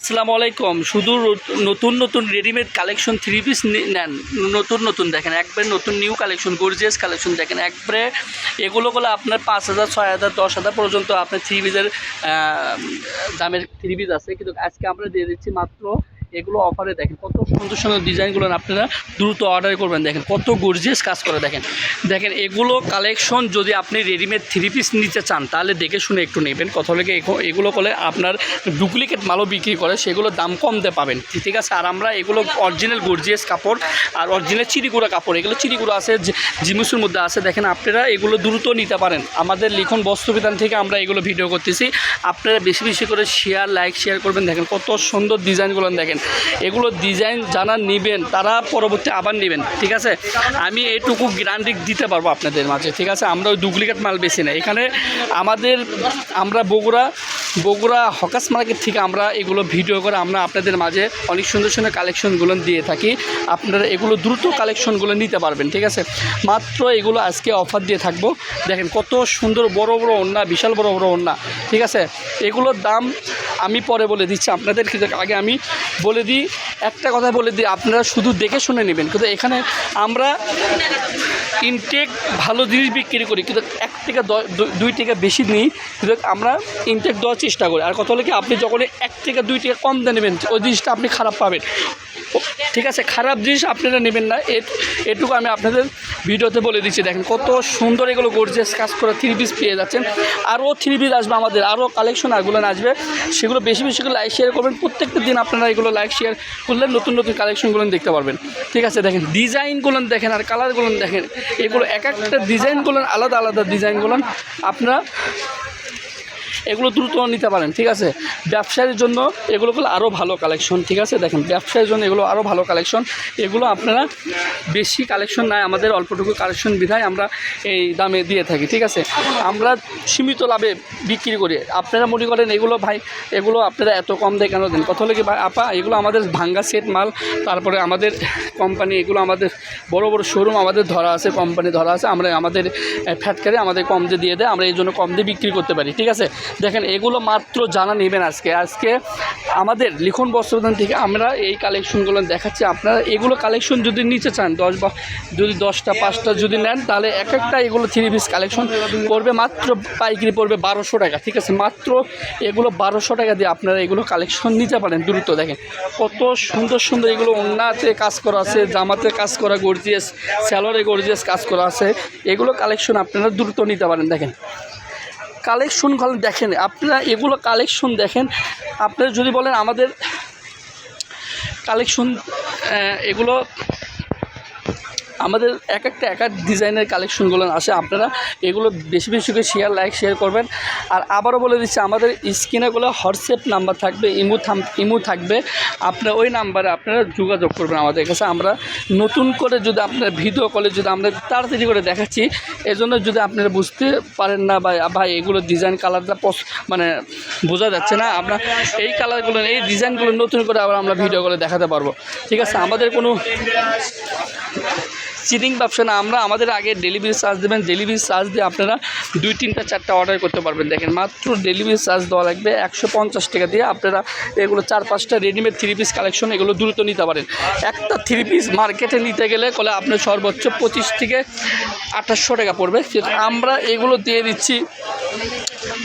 আসসালামু আলাইকুম। শুধু নতুন নতুন রেডিমেড কালেকশন থ্রি পিস নেন, নতুন নতুন দেখেন, একবারে নতুন নিউ কালেকশন, গর্জিয়াস কালেকশন দেখেন। একবারে এগুলো করলে আপনার 5,000, 6,000, 10,000 পর্যন্ত আপনার থ্রি পিসের দামের থ্রি পিস আছে, কিন্তু আজকে আমরা দিয়ে দিচ্ছি মাত্র এগুলো অফারে। দেখেন কত সুন্দর সুন্দর ডিজাইনগুলো, আপনারা দ্রুত অর্ডার করবেন। দেখেন কত গর্জিয়াস কাজ করে। দেখেন দেখেন এগুলো কালেকশন যদি আপনি রেডিমেড থ্রি পিস নিতে চান তাহলে দেখে শুনে একটু নেবেন। কথা হলে এগুলো করলে আপনার ডুপ্লিকেট মালও বিক্রি করে, সেগুলো দাম কমতে পাবেন, ঠিক আছে। আর আমরা এগুলো অরিজিনাল গর্জিয়াস কাপড় আর অরিজিনাল চিরিগুড়া কাপড়, এগুলো চিরিগুড়া আছে, জিমুসের মধ্যে আছে। দেখেন আপনারা এগুলো দ্রুত নিতে পারেন। আমাদের লিখন বস্ত্রবিতান থেকে আমরা এগুলো ভিডিও করতেছি, আপনারা বেশি বেশি করে শেয়ার করবেন। দেখেন কত সুন্দর ডিজাইনগুলো দেখেন। এগুলো ডিজাইন যারা নেবেন তারা পরবর্তী আবার নেবেন, ঠিক আছে। আমি এইটুকু গ্যারান্টি দিতে পারবো আপনাদের মাঝে, ঠিক আছে। আমরা ওই ডুপ্লিকেট মাল বেশি না এখানে। আমরা বগুড়া হকাস মার্কেট থেকে আমরা এগুলো ভিডিও করে আমরা আপনাদের মাঝে অনেক সুন্দর সুন্দর কালেকশনগুলো দিয়ে থাকি। আপনারা এগুলো দ্রুত কালেকশনগুলো নিতে পারবেন, ঠিক আছে। মাত্র এগুলো আজকে অফার দিয়ে থাকবো। দেখেন কত সুন্দর বড় বড় ওড়না, বিশাল বড় বড় ওড়না, ঠিক আছে। এগুলোর দাম আমি পরে বলে দিচ্ছি আপনাদের, আগে আমি বলে দিই, একটা কথা বলে দিই, আপনারা শুধু দেখে শুনে নেবেন। কিন্তু এখানে আমরা ইনটেক ভালো জিনিস বিক্রি করি, কিন্তু 1 থেকে 2 টাকা বেশি নিই, কিন্তু আমরা ইনটেক দেওয়ার চেষ্টা করি। আর কথা হলো কি, আপনি যখন 1 থেকে 2 টাকা কম দিয়ে নেবেন ওই জিনিসটা আপনি খারাপ পাবেন, ঠিক আছে। খারাপ জিনিস আপনারা নেবেন না, এটুকু আমি আপনাদের ভিডিওতে বলে দিচ্ছি। দেখেন কত সুন্দর এগুলো গর্জিয়াস কাজ করে থ্রি পিস পেয়ে যাচ্ছেন। আরও থ্রি পিস আসবে, আমাদের আরও কালেকশন আরগুলো আসবে, সেগুলো বেশি বেশি করে লাইক শেয়ার করবেন। প্রত্যেকটা দিন আপনারা এগুলো লাইক শেয়ার করলে নতুন নতুন কালেকশনগুলো দেখতে পারবেন, ঠিক আছে। দেখেন ডিজাইনগুলো দেখেন আর কালারগুলো দেখেন, এগুলো এক একটা ডিজাইনগুলো আলাদা আলাদা ডিজাইনগুলো আপনারা এগুলো দ্রুত নিতে পারেন, ঠিক আছে। ব্যবসায়ের জন্য এগুলোগুলো আরও ভালো কালেকশন, ঠিক আছে। দেখেন ব্যবসায়ের জন্য এগুলো আরও ভালো কালেকশন। এগুলো আপনারা বেশি কালেকশন নাই, আমাদের অল্পটুকু কালেকশন বিধায় আমরা এই দামে দিয়ে থাকি, ঠিক আছে। আমরা সীমিত লাভে বিক্রি করি। আপনারা মনে করেন এগুলো ভাই এগুলো আপনারা এত কম দিয়ে কেন দেন? কথা হলো কি ভাই আপা, এগুলো আমাদের ভাঙ্গা সেট মাল, তারপরে আমাদের কোম্পানি, এগুলো আমাদের বড় বড় শোরুম আমাদের ধরা আছে, কোম্পানি ধরা আছে, আমরা আমাদের ফ্যাটকারে আমাদের কম দিয়ে দেয়, আমরা এই জন্য কম দিয়ে বিক্রি করতে পারি, ঠিক আছে। দেখেন এগুলো মাত্র জানা নেবেন আজকে আমাদের লিখন বস্ত্রবিতান থেকে আমরা এই কালেকশনগুলো দেখাচ্ছি। আপনারা এগুলো কালেকশন যদি নিতে চান, 10টা 5টা যদি নেন, তাহলে এক একটা এগুলো থ্রি পিস কালেকশন পড়বে মাত্র পাইকারি পড়বে 1200 টাকা, ঠিক আছে। মাত্র এগুলো 1200 টাকা দিয়ে আপনারা এগুলো কালেকশন নিতে পারেন দ্রুত। দেখেন কত সুন্দর সুন্দর এগুলো ওড়নাতে কাজ করা আছে, জামাতে কাজ করা গর্জিয়াস, স্যালোরে গর্জিয়াস কাজ করা আছে, এগুলো কালেকশন আপনারা দ্রুত নিতে পারেন। দেখেন কালেকশন দেখেন আপনারা, এগুলো কালেকশন দেখেন। আপনারা যদি বলেন আমাদের কালেকশন, এগুলো আমাদের এক একটা ডিজাইনের কালেকশনগুলো আসে, আপনারা এগুলো বেশি বেশি করে শেয়ার করবেন। আর আবারও বলে দিচ্ছি, আমাদের স্ক্রিনেগুলো হোয়াটসঅ্যাপ নাম্বার থাকবে, ইমো থাকবে, আপনারা ওই নাম্বারে আপনারা যোগাযোগ করবেন আমাদের কাছে। আমরা নতুন করে যদি আপনারা ভিডিও কলে যদি আমরা তাড়াতাড়ি করে দেখাচ্ছি, এজন্য যদি আপনারা বুঝতে পারেন না ভাই এগুলো ডিজাইন কালারটা মানে বোঝা যাচ্ছে না, আমরা এই কালারগুলো এই ডিজাইনগুলো নতুন করে আবার আমরা ভিডিও করে দেখাতে পারবো, ঠিক আছে। আমাদের কোনো চিটিং ব্যবসা না। আমাদের আগে ডেলিভারি চার্জ দেবেন, ডেলিভারি চার্জ দিয়ে আপনারা 2, 3টা 4টা অর্ডার করতে পারবেন। দেখেন মাত্র ডেলিভারি চার্জ দেওয়া লাগবে 150 টাকা দিয়ে আপনারা এগুলো 4-5টা রেডিমেড থ্রি পিস কালেকশন এগুলো দ্রুত নিতে পারেন। একটা থ্রি পিস মার্কেটে নিতে গেলে আপনার সর্বোচ্চ 25 থেকে 2800 টাকা পড়বে, আমরা এগুলো দিয়ে দিচ্ছি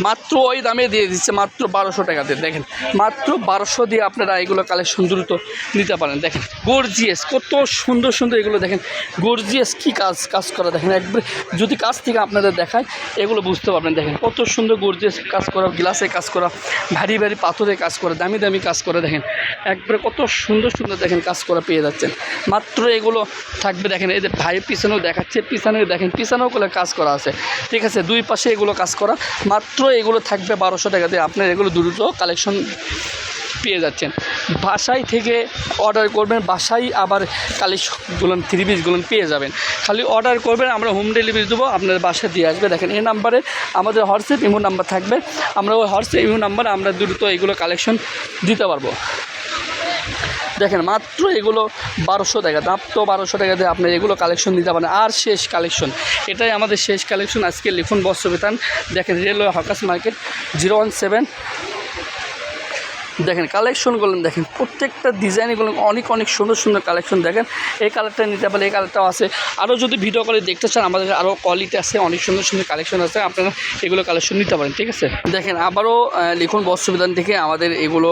মাত্র ওই দামে দিয়ে দিচ্ছে, মাত্র 1200 টাকাতে। দেখেন মাত্র 1200 দিয়ে আপনারা এগুলো কালেকশন দ্রুত নিতে পারেন। দেখেন গর্জিয়াস কত সুন্দর সুন্দর এগুলো, দেখেন গর্জিয়াস কী কাজ করা। দেখেন একবার যদি কাজ থেকে আপনাদের দেখায় এগুলো বুঝতে পারবেন। দেখেন কত সুন্দর গর্জিয়াস কাজ করা, গ্লাসে কাজ করা, ভারী ভারী পাথরে কাজ করা, দামি দামি কাজ করা। দেখেন একবারে কত সুন্দর সুন্দর দেখেন কাজ করা পেয়ে যাচ্ছেন। মাত্র এগুলো থাকবে, দেখেন এই যে ভাই পিছনেও দেখাচ্ছে, পিছনেও দেখেন, পিছনেও করে কাজ করা আছে, ঠিক আছে। দুই পাশে এগুলো কাজ করা, মাত্র এগুলো থাকবে 1200 টাকা দিয়ে আপনার এগুলো দ্রুত কালেকশন পেয়ে যাচ্ছেন। বাসায় থেকে অর্ডার করবেন, বাসায় আবার কালেকশনগুলো থ্রি পিসগুলো পেয়ে যাবেন। খালি অর্ডার করবেন, আমরা হোম ডেলিভারি দেবো, আপনার বাসায় দিয়ে আসবে। দেখেন এই নাম্বারে আমাদের হোয়াটসঅ্যাপ ইমো নাম্বার থাকবে, আমরা ওই হোয়াটসঅ্যাপ ইমো নাম্বারে আমরা দ্রুত এগুলো কালেকশন দিতে পারবো। দেখেন মাত্র এগুলো 1200 টাকা, মাত্র 1200 টাকা দিয়ে আপনার এগুলো কালেকশন নিতে পারেন। আর শেষ কালেকশন, এটাই আমাদের শেষ কালেকশন আজকে লিখন বস্ত্রবিতান। দেখেন রেলওয়ে হকাস মার্কেট 017 দেখেন কালেকশনগুলো দেখেন, প্রত্যেকটা ডিজাইনগুলো অনেক অনেক সুন্দর সুন্দর কালেকশন। দেখেন এই কালারটা নিতে পারলে এই কালারটাও আছে। আরও যদি ভিডিও করে দেখতে চান আমাদের আরও কোয়ালিটি আছে, অনেক সুন্দর সুন্দর কালেকশন আছে, আপনারা এগুলো কালেকশন নিতে পারেন। ঠিক আছে, দেখেন আবারও লিখুন বস্ত্রবিতান থেকে আমাদের এগুলো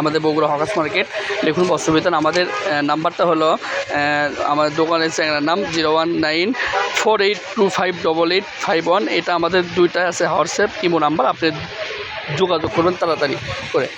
আমাদের বগুড়া হকার্স মার্কেট, লিখুন বস্ত্রবিতান। আমাদের নাম্বারটা হলো আমার দোকানের নাম 01948258851। এটা আমাদের দুইটা আছে হোয়াটসঅ্যাপ ইমো নাম্বার, আপনি যোগাযোগ করবেন তাড়াতাড়ি করে।